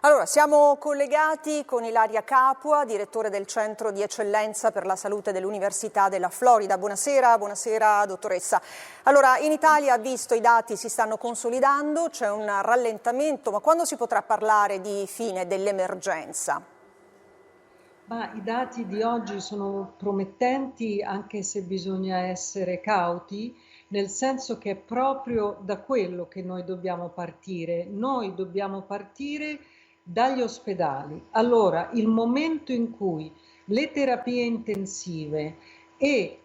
Allora, siamo collegati con Ilaria Capua, direttore del Centro di Eccellenza per la Salute dell'Università della Florida. Buonasera, buonasera dottoressa. Allora, in Italia, visto i dati si stanno consolidando, c'è un rallentamento, ma quando si potrà parlare di fine dell'emergenza? Ma i dati di oggi sono promettenti, anche se bisogna essere cauti, nel senso che è proprio da quello che noi dobbiamo partire. Noi dobbiamo partire dagli ospedali. Allora, il momento in cui le terapie intensive e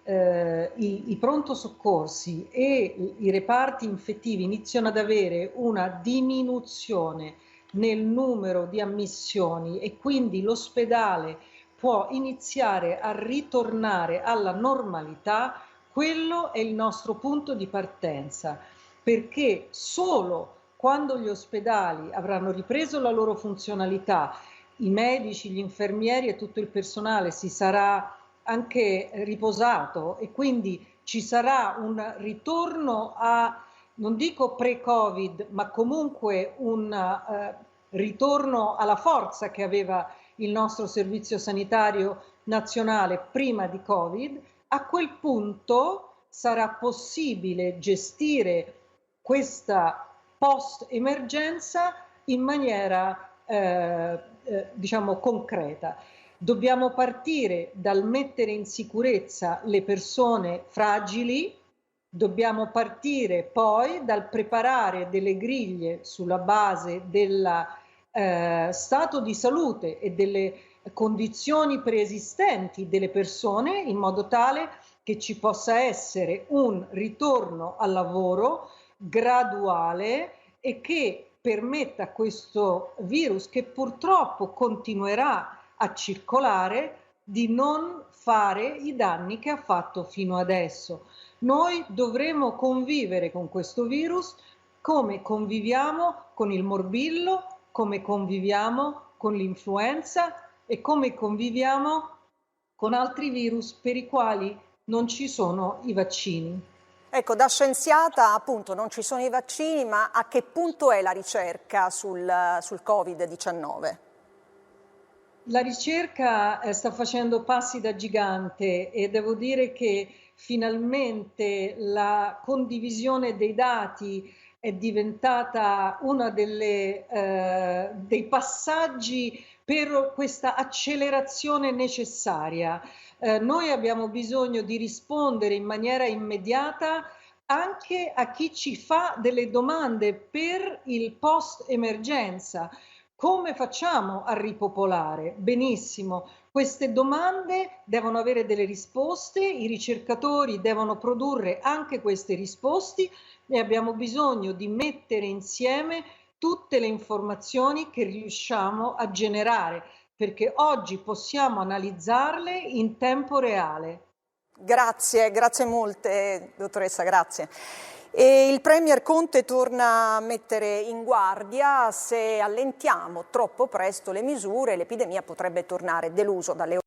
i pronto soccorsi e i reparti infettivi iniziano ad avere una diminuzione nel numero di ammissioni e quindi l'ospedale può iniziare a ritornare alla normalità, quello è il nostro punto di partenza, perché solo quando gli ospedali avranno ripreso la loro funzionalità, i medici, gli infermieri e tutto il personale si sarà anche riposato e quindi ci sarà un ritorno a, non dico pre-Covid, ma comunque un ritorno alla forza che aveva il nostro servizio sanitario nazionale prima di Covid, a quel punto sarà possibile gestire questa post-emergenza in maniera diciamo concreta. Dobbiamo partire dal mettere in sicurezza le persone fragili, dobbiamo partire poi dal preparare delle griglie sulla base del stato di salute e delle condizioni preesistenti delle persone in modo tale che ci possa essere un ritorno al lavoro graduale e che permetta a questo virus, che purtroppo continuerà a circolare, di non fare i danni che ha fatto fino adesso. Noi dovremo convivere con questo virus come conviviamo con il morbillo, come conviviamo con l'influenza e come conviviamo con altri virus per i quali non ci sono i vaccini. Ecco, da scienziata appunto non ci sono i vaccini, ma a che punto è la ricerca sul Covid-19? La ricerca sta facendo passi da gigante e devo dire che finalmente la condivisione dei dati è diventata uno dei passaggi per questa accelerazione necessaria. Noi abbiamo bisogno di rispondere in maniera immediata anche a chi ci fa delle domande per il post-emergenza. Come facciamo a ripopolare? Benissimo, queste domande devono avere delle risposte, i ricercatori devono produrre anche queste risposte e abbiamo bisogno di mettere insieme tutte le informazioni che riusciamo a generare, perché oggi possiamo analizzarle in tempo reale. Grazie, grazie molte, dottoressa, grazie. E il Premier Conte torna a mettere in guardia: se allentiamo troppo presto le misure, l'epidemia potrebbe tornare deluso dalle